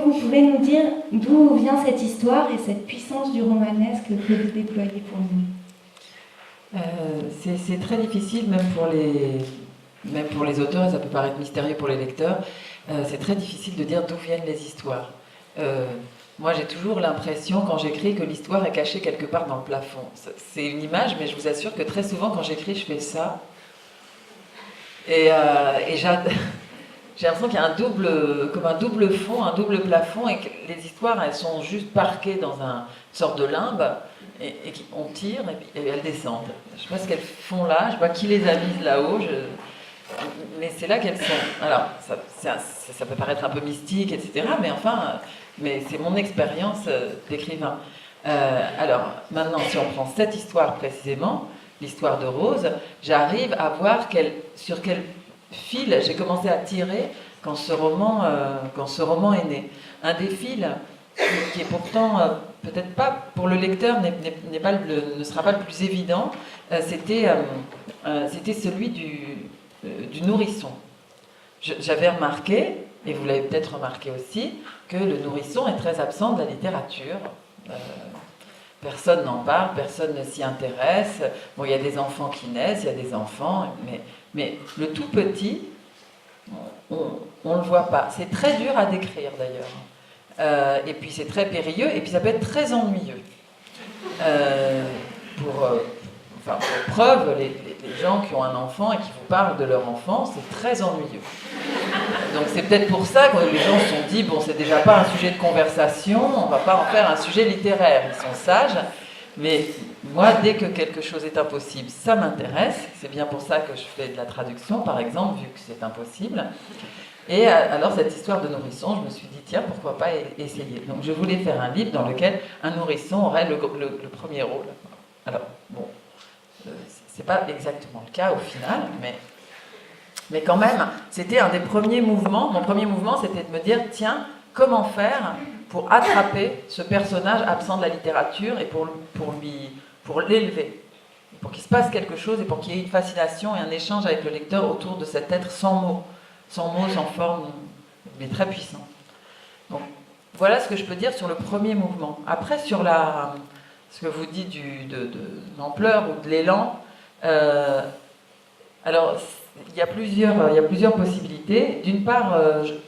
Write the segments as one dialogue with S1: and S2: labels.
S1: vous pouvez nous dire d'où vient cette histoire et cette puissance du romanesque que vous déployez pour nous?
S2: C'est très difficile, même pour les auteurs, et ça peut paraître mystérieux pour les lecteurs, c'est très difficile de dire d'où viennent les histoires. Moi, j'ai toujours l'impression, quand j'écris, que l'histoire est cachée quelque part dans le plafond. C'est une image, mais je vous assure que très souvent, quand j'écris, je fais ça. Et j'ai l'impression qu'il y a comme un double fond, un double plafond, et que les histoires, elles sont juste parquées dans une sorte de limbe, et on tire, et elles descendent. Je ne sais pas ce qu'elles font là, je ne sais pas qui les a mises là-haut, mais c'est là qu'elles sont. Alors, ça peut paraître un peu mystique, etc., mais enfin, mais c'est mon expérience d'écrivain. Alors, maintenant, si on prend cette histoire précisément, l'histoire de Rose, j'arrive à voir sur quel fil j'ai commencé à tirer quand ce roman est né. Un des fils qui est pourtant peut-être pas pour le lecteur ne sera pas le plus évident, c'était celui du nourrisson. J'avais remarqué, et vous l'avez peut-être remarqué aussi, que le nourrisson est très absent de la littérature. Personne n'en parle, personne ne s'y intéresse. Bon, il y a des enfants qui naissent, il y a des enfants, mais le tout petit, on ne le voit pas. C'est très dur à décrire d'ailleurs. Et puis c'est très périlleux, et puis ça peut être très ennuyeux. Pour preuve, les gens qui ont un enfant et qui vous parlent de leur enfant, c'est très ennuyeux. Donc c'est peut-être pour ça que les gens se sont dit, bon, c'est déjà pas un sujet de conversation, on va pas en faire un sujet littéraire. Ils sont sages, mais moi, dès que quelque chose est impossible, ça m'intéresse. C'est bien pour ça que je fais de la traduction, par exemple, vu que c'est impossible. Et alors, cette histoire de nourrisson, je me suis dit, tiens, pourquoi pas essayer. Donc je voulais faire un livre dans lequel un nourrisson aurait le premier rôle. Alors, bon, c'est pas exactement le cas au final, mais quand même, c'était un des premiers mouvements. Mon premier mouvement, c'était de me dire, tiens, comment faire pour attraper ce personnage absent de la littérature et pour l'élever, pour qu'il se passe quelque chose et pour qu'il y ait une fascination et un échange avec le lecteur autour de cet être sans mots, sans forme, mais très puissant. Donc, voilà ce que je peux dire sur le premier mouvement. Après, sur ce que vous dites de l'ampleur ou de l'élan, alors, il y a plusieurs possibilités. D'une part,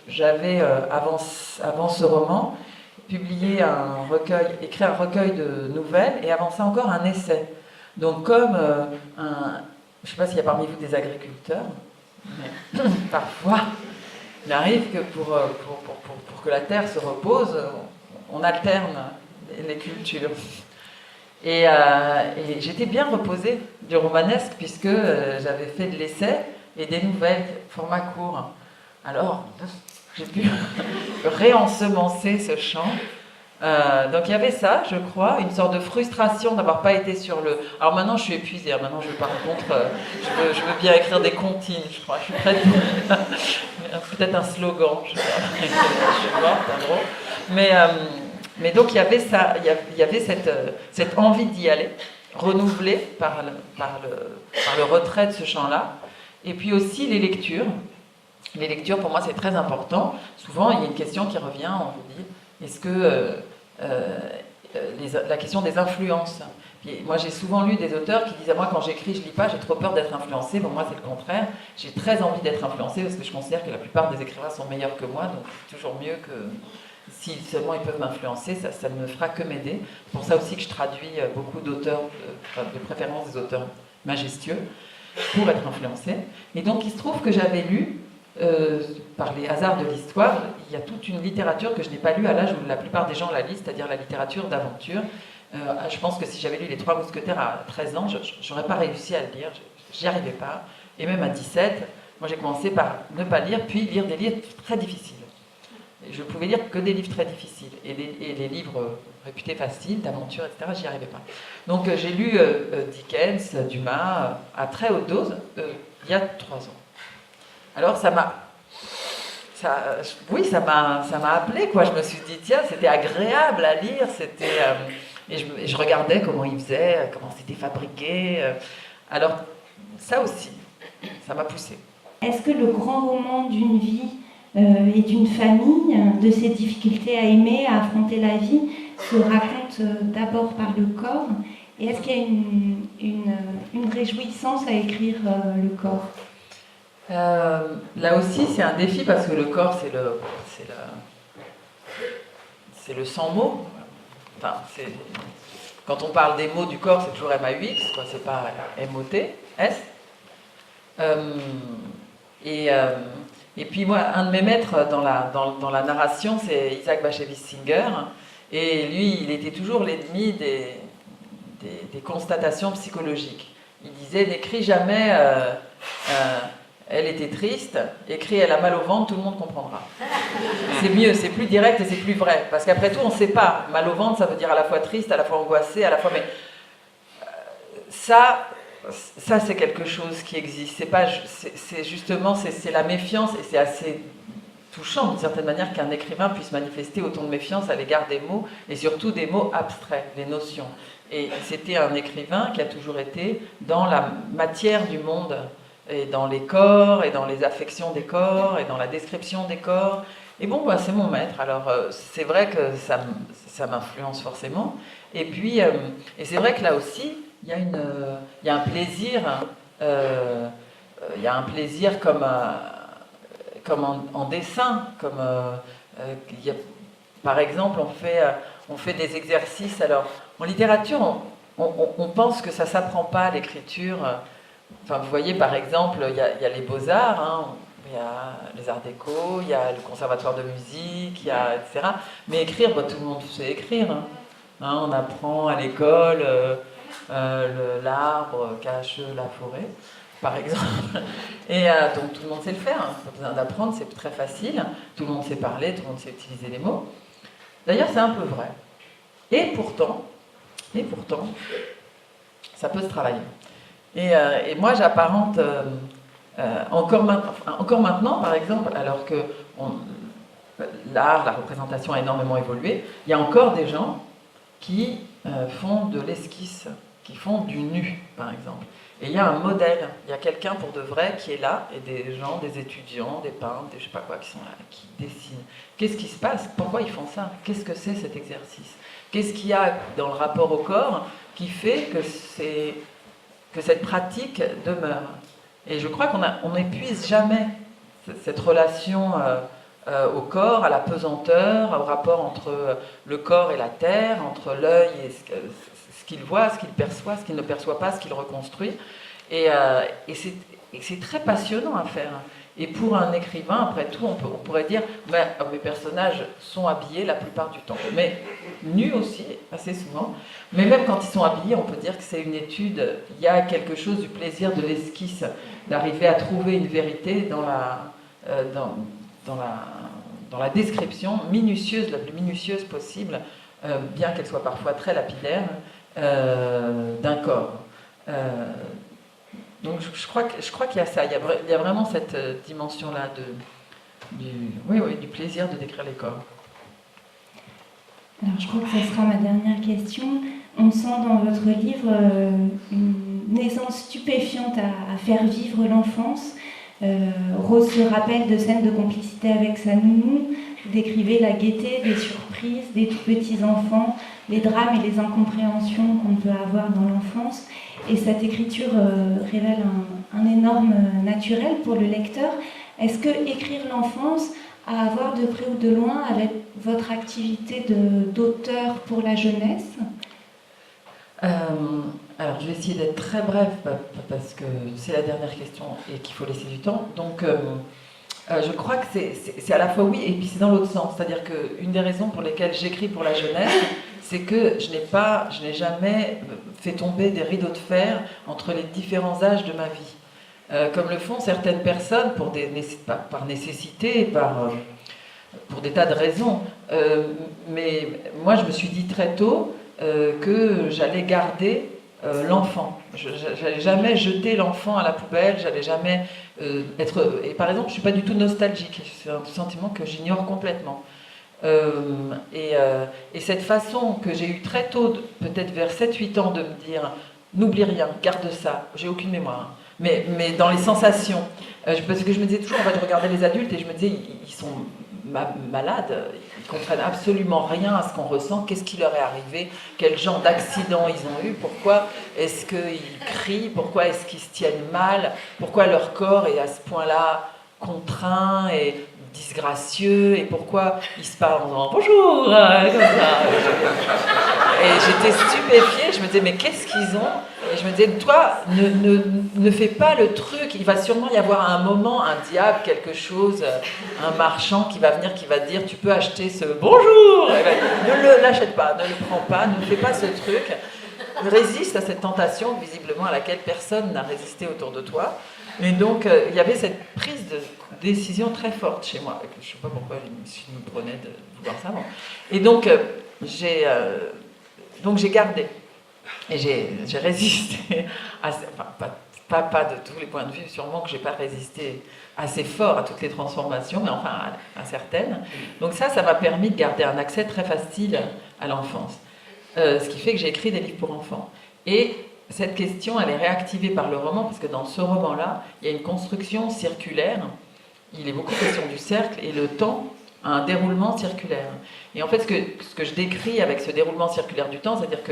S2: j'avais, avant ce roman, écrit un recueil de nouvelles, et avant ça encore un essai. Donc comme je ne sais pas s'il y a parmi vous des agriculteurs, mais parfois, il arrive que pour que la terre se repose, on alterne les cultures. Et j'étais bien reposée du romanesque, puisque j'avais fait de l'essai et des nouvelles, format court. Alors, j'ai pu réensemencer ce champ. Donc il y avait ça, je crois, une sorte de frustration d'avoir pas été sur le... Alors maintenant je suis épuisée, maintenant je par contre, je veux bien écrire des comptines, je crois, je suis prête peut-être un slogan, je sais pas, je suis morte en gros. Mais donc il y avait ça, il y avait cette envie d'y aller, renouvelée par le retrait de ce champ-là, et puis aussi les lectures. Les lectures, pour moi, c'est très important. Souvent, il y a une question qui revient, on vous dit, est-ce que la question des influences. Puis, moi, j'ai souvent lu des auteurs qui disaient, moi, quand j'écris, je lis pas, j'ai trop peur d'être influencé. Bon, moi, c'est le contraire. J'ai très envie d'être influencé parce que je considère que la plupart des écrivains sont meilleurs que moi, donc c'est toujours mieux que... Si seulement ils peuvent m'influencer, ça ne me fera que m'aider. C'est pour ça aussi que je traduis beaucoup d'auteurs, de préférence des auteurs majestueux, pour être influencé. Et donc, il se trouve que j'avais lu, par les hasards de l'histoire, il y a toute une littérature que je n'ai pas lue à l'âge où la plupart des gens la lisent, c'est-à-dire la littérature d'aventure. Je pense que si j'avais lu Les Trois Mousquetaires à 13 ans, je n'aurais pas réussi à le lire, j'y arrivais pas. Et même à 17, moi j'ai commencé par ne pas lire, puis lire des livres très difficiles. Et je pouvais lire que des livres très difficiles. Et les livres réputés faciles, d'aventure, etc., j'y arrivais pas. Donc j'ai lu Dickens, Dumas, à très haute dose, il y a 3 ans. Alors ça m'a appelé, quoi. Je me suis dit, tiens, c'était agréable à lire, et je regardais comment ils faisaient, comment c'était fabriqué. Alors, ça aussi, ça m'a poussé.
S1: Est-ce que le grand roman d'une vie et d'une famille, de ses difficultés à aimer, à affronter la vie, se raconte d'abord par le corps. Et est-ce qu'il y a une réjouissance à écrire le corps?
S2: Là aussi, c'est un défi parce que le corps, c'est le sans mots. Enfin, quand on parle des mots du corps, c'est toujours M-A-U-X, quoi, c'est pas M-O-T-S. Et puis moi, un de mes maîtres dans la narration, c'est Isaac Bashevis Singer. Et lui, il était toujours l'ennemi des constatations psychologiques. Il disait, n'écris jamais elle était triste, écris elle a mal au ventre, tout le monde comprendra. C'est mieux, c'est plus direct et c'est plus vrai. Parce qu'après tout, on ne sait pas. Mal au ventre, ça veut dire à la fois triste, à la fois angoissé, à la fois... Mais ça c'est quelque chose qui existe. C'est justement, c'est la méfiance, et c'est assez touchant d'une certaine manière qu'un écrivain puisse manifester autant de méfiance à l'égard des mots, et surtout des mots abstraits, des notions. Et c'était un écrivain qui a toujours été dans la matière du monde, et dans les corps, et dans les affections des corps, et dans la description des corps. Et bon, bah, c'est mon maître, alors c'est vrai que ça m'influence forcément. Et puis, et c'est vrai que là aussi, il y a un plaisir, il y a un plaisir comme en dessin, par exemple, on fait des exercices. Alors, en littérature, on pense que ça ne s'apprend pas, l'écriture. Enfin, vous voyez, par exemple, il y a les beaux-arts, hein, il y a les arts déco, il y a le conservatoire de musique, etc. Mais écrire, bah, tout le monde sait écrire. Hein, on apprend à l'école l'arbre cache la forêt, par exemple. Et donc tout le monde sait le faire, hein. Pas besoin d'apprendre, c'est très facile. Tout le monde sait parler, tout le monde sait utiliser les mots. D'ailleurs, c'est un peu vrai. Et pourtant, ça peut se travailler. Et moi, j'apparente encore maintenant, par exemple, alors que l'art, la représentation a énormément évolué, il y a encore des gens qui font de l'esquisse, qui font du nu, par exemple. Et il y a un modèle, il y a quelqu'un pour de vrai qui est là, et des gens, des étudiants, des peintres, des je sais pas quoi, qui sont là, qui dessinent. Qu'est-ce qui se passe? Pourquoi ils font ça? Qu'est-ce que c'est cet exercice? Qu'est-ce qu'il y a dans le rapport au corps qui fait que cette pratique demeure? Et je crois qu'on n'épuise jamais cette relation au corps, à la pesanteur, au rapport entre le corps et la terre, entre l'œil et ce qu'il voit, ce qu'il perçoit, ce qu'il ne perçoit pas, ce qu'il reconstruit. Et c'est très passionnant à faire. Et pour un écrivain, après tout, on pourrait dire mes personnages sont habillés la plupart du temps, mais nus aussi, assez souvent. Mais même quand ils sont habillés, on peut dire que c'est une étude. Il y a quelque chose du plaisir de l'esquisse, d'arriver à trouver une vérité dans la description minutieuse, la plus minutieuse possible, bien qu'elle soit parfois très lapidaire, d'un corps. Donc je crois qu'il y a ça, il y a vraiment cette dimension-là du plaisir de décrire les corps.
S1: Alors je crois que ce sera ma dernière question. On sent dans votre livre une aisance stupéfiante à faire vivre l'enfance. Rose se rappelle de scènes de complicité avec sa nounou. Vous décrivez la gaieté, des surprises, des tout petits enfants, les drames et les incompréhensions qu'on peut avoir dans l'enfance. Et cette écriture révèle un énorme naturel pour le lecteur. Est-ce que écrire l'enfance a à voir de près ou de loin avec votre activité d'auteur pour la jeunesse?
S2: Alors, je vais essayer d'être très bref parce que c'est la dernière question et qu'il faut laisser du temps. Donc, je crois que c'est à la fois oui et puis c'est dans l'autre sens. C'est-à-dire qu'une des raisons pour lesquelles j'écris pour la jeunesse, c'est que je n'ai jamais fait tomber des rideaux de fer entre les différents âges de ma vie. Comme le font certaines personnes par nécessité, pour des tas de raisons. Mais moi, je me suis dit très tôt que j'allais garder l'enfant. Je n'allais jamais jeter l'enfant à la poubelle, j'allais jamais être... Et par exemple, je ne suis pas du tout nostalgique, c'est un sentiment que j'ignore complètement. Et cette façon que j'ai eue très tôt, peut-être vers 7-8 ans, de me dire « n'oublie rien, garde ça », j'ai aucune mémoire, hein, mais dans les sensations. Parce que je me disais toujours, en fait, je regardais les adultes et je me disais, ils sont malades, ils comprennent absolument rien à ce qu'on ressent, qu'est-ce qui leur est arrivé, quel genre d'accident ils ont eu, pourquoi est-ce qu'ils crient, pourquoi est-ce qu'ils se tiennent mal, pourquoi leur corps est à ce point-là contraint et disgracieux, et pourquoi ils se parlent en disant bonjour, comme ça. Et j'étais stupéfiée, je me disais mais qu'est-ce qu'ils ont? Et je me disais toi ne fais pas le truc, il va sûrement y avoir un moment, un diable, quelque chose, un marchand qui va venir, qui va te dire tu peux acheter ce bonjour, ne l'achète pas, ne le prends pas, ne fais pas ce truc, résiste à cette tentation visiblement à laquelle personne n'a résisté autour de toi. Et donc, il y avait cette prise de décision très forte chez moi. Je ne sais pas pourquoi je me prenais de vouloir ça. Bon. Et donc, j'ai gardé. Et j'ai résisté, pas de tous les points de vue, sûrement que je n'ai pas résisté assez fort à toutes les transformations, mais enfin à certaines. Donc ça m'a permis de garder un accès très facile à l'enfance. Ce qui fait que j'ai écrit des livres pour enfants. Et cette question, elle est réactivée par le roman, parce que dans ce roman-là, il y a une construction circulaire, il est beaucoup question du cercle, et le temps a un déroulement circulaire. Et en fait, ce que je décris avec ce déroulement circulaire du temps, c'est-à-dire que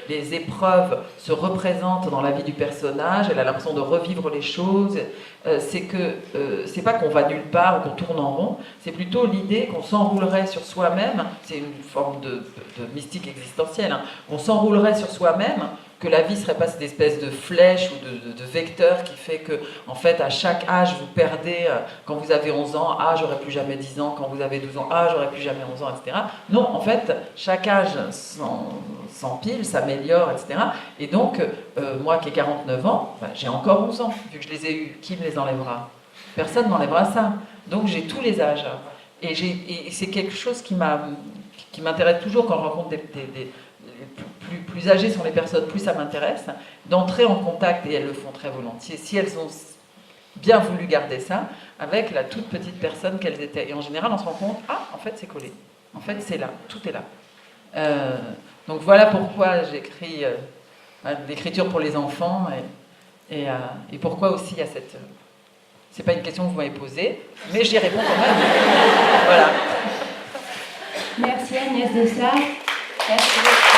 S2: les épreuves se représentent dans la vie du personnage, elle a l'impression de revivre les choses, c'est pas qu'on va nulle part ou qu'on tourne en rond, c'est plutôt l'idée qu'on s'enroulerait sur soi-même, c'est une forme de mystique existentielle, hein, on s'enroulerait sur soi-même, que la vie ne serait pas cette espèce de flèche ou de vecteur qui fait que, en fait, à chaque âge, vous perdez, quand vous avez 11 ans, ah, j'aurai plus jamais 10 ans, quand vous avez 12 ans, ah, j'aurai plus jamais 11 ans, etc. Non, en fait, chaque âge s'empile, s'améliore, etc. Et donc, moi qui ai 49 ans, j'ai encore 11 ans, vu que je les ai eus. Qui me les enlèvera? Personne ne m'enlèvera ça. Donc, j'ai tous les âges. Et c'est quelque chose qui m'intéresse toujours quand je rencontre plus âgées sont les personnes, plus ça m'intéresse, d'entrer en contact, et elles le font très volontiers, si elles ont bien voulu garder ça, avec la toute petite personne qu'elles étaient. Et en général, on se rend compte, ah, en fait, c'est collé. En fait, c'est là, tout est là. Donc voilà pourquoi j'écris l'écriture pour les enfants, et pourquoi aussi il y a cette... c'est pas une question que vous m'avez posée, mais j'y réponds quand même. Voilà.
S1: Merci Agnès Dessart. Merci beaucoup.